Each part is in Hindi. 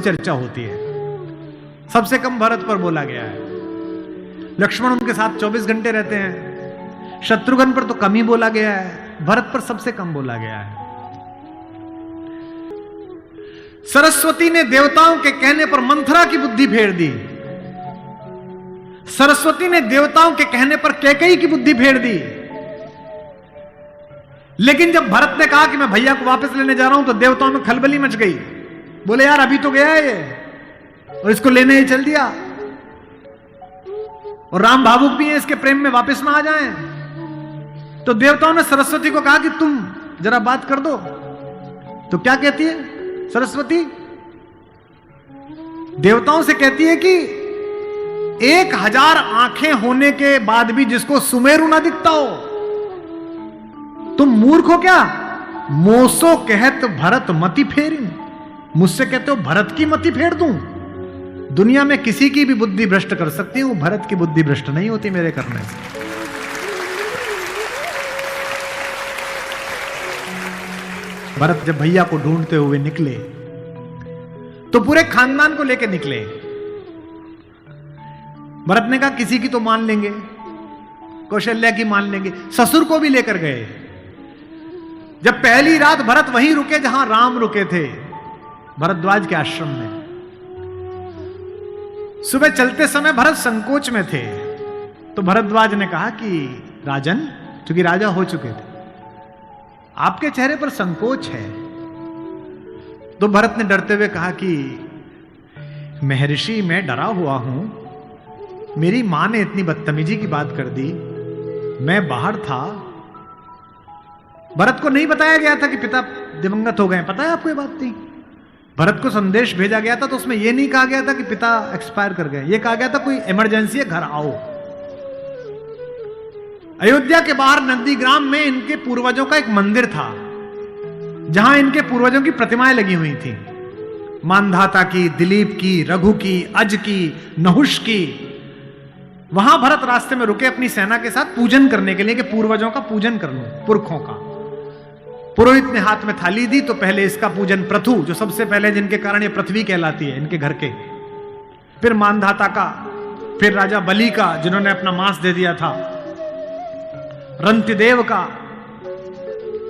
चर्चा होती है। सबसे कम भरत पर बोला गया है। लक्ष्मण उनके साथ 24 घंटे रहते हैं। शत्रुघ्न पर तो कम ही बोला गया है, भरत पर सबसे कम बोला गया है। सरस्वती ने देवताओं के कहने पर मंथरा की बुद्धि फेर दी। सरस्वती ने देवताओं के कहने पर कैकेयी की बुद्धि फेर दी। लेकिन जब भरत ने कहा कि मैं भैया को वापस लेने जा रहा हूं, तो देवताओं में खलबली मच गई। बोले यार अभी तो गया है ये, और इसको लेने ही चल दिया, और राम भावुक भी है, इसके प्रेम में वापस ना आ जाएं। तो देवताओं ने सरस्वती को कहा कि तुम जरा बात कर दो। तो क्या कहती है सरस्वती? देवताओं से कहती है कि 1000 आंखें होने के बाद भी जिसको सुमेरु ना दिखता हो, तुम मूर्ख हो क्या? मोसो कहत भरत मति फेरी, मुझसे कहते हो भरत की मति फेर दूं? दुनिया में किसी की भी बुद्धि भ्रष्ट कर सकती हूं, भरत की बुद्धि भ्रष्ट नहीं होती मेरे करने से। भरत जब भैया को ढूंढते हुए निकले तो पूरे खानदान को लेकर निकले। भरत ने कहा किसी की तो मान लेंगे, कौशल्या की मान लेंगे, ससुर को भी लेकर गए। जब पहली रात भरत वहीं रुके जहां राम रुके थे, भरद्वाज के आश्रम में। सुबह चलते समय भरत संकोच में थे, तो भरद्वाज ने कहा कि राजन, क्योंकि राजा हो चुके थे, आपके चेहरे पर संकोच है। तो भरत ने डरते हुए कहा कि महर्षि मैं डरा हुआ हूं, मेरी मां ने इतनी बदतमीजी की बात कर दी, मैं बाहर था। भरत को नहीं बताया गया था कि पिता दिवंगत हो गए, पता है आपको ये बात नहीं? भरत को संदेश भेजा गया था तो उसमें यह नहीं कहा गया था कि पिता एक्सपायर कर गए, यह कहा गया था कोई इमरजेंसी है, घर आओ। अयोध्या के बाहर नंदीग्राम में इनके पूर्वजों का एक मंदिर था, जहां इनके पूर्वजों की प्रतिमाएं लगी हुई थी, मानधाता की, दिलीप की, रघु की, अज की, नहुष की। वहां भरत रास्ते में रुके अपनी सेना के साथ पूजन करने के लिए कि पूर्वजों का पूजन कर लूं, पुरखों का। पुरोहित ने हाथ में थाली दी, तो पहले इसका पूजन प्रथु, जो सबसे पहले जिनके कारण ये पृथ्वी कहलाती है, इनके घर के, फिर मानधाता का, फिर राजा बलि का जिन्होंने अपना मांस दे दिया था, रंतिदेव का।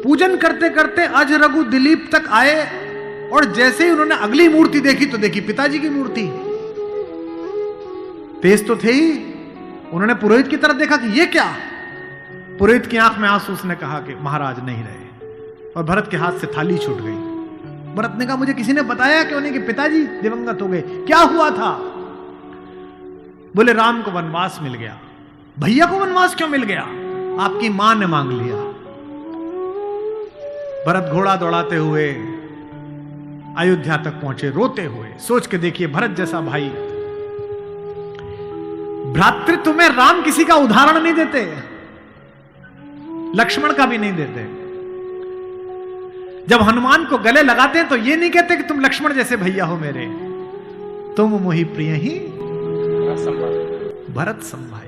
पूजन करते करते अज, रघु, दिलीप तक आए, और जैसे ही उन्होंने अगली मूर्ति देखी तो देखी पिताजी की मूर्ति। तेज तो थे ही, उन्होंने पुरोहित की तरफ देखा कि ये क्या? पुरोहित की आंख में आंसू, उसने कहा कि महाराज नहीं रहे, और भरत के हाथ से थाली छूट गई। भरत ने कहा मुझे किसी ने बताया क्यों नहीं कि पिताजी दिवंगत हो गए, क्या हुआ था? बोले राम को वनवास मिल गया। भैया को वनवास क्यों मिल गया? आपकी मां ने मांग लिया। भरत घोड़ा दौड़ाते हुए अयोध्या तक पहुंचे, रोते हुए। सोच के देखिए, भरत जैसा भाई, भ्रातृत्व में राम किसी का उदाहरण नहीं देते, लक्ष्मण का भी नहीं देते। जब हनुमान को गले लगाते हैं तो ये नहीं कहते कि तुम लक्ष्मण जैसे भैया हो मेरे, तुम मोहि प्रिय ही भरत संभाई।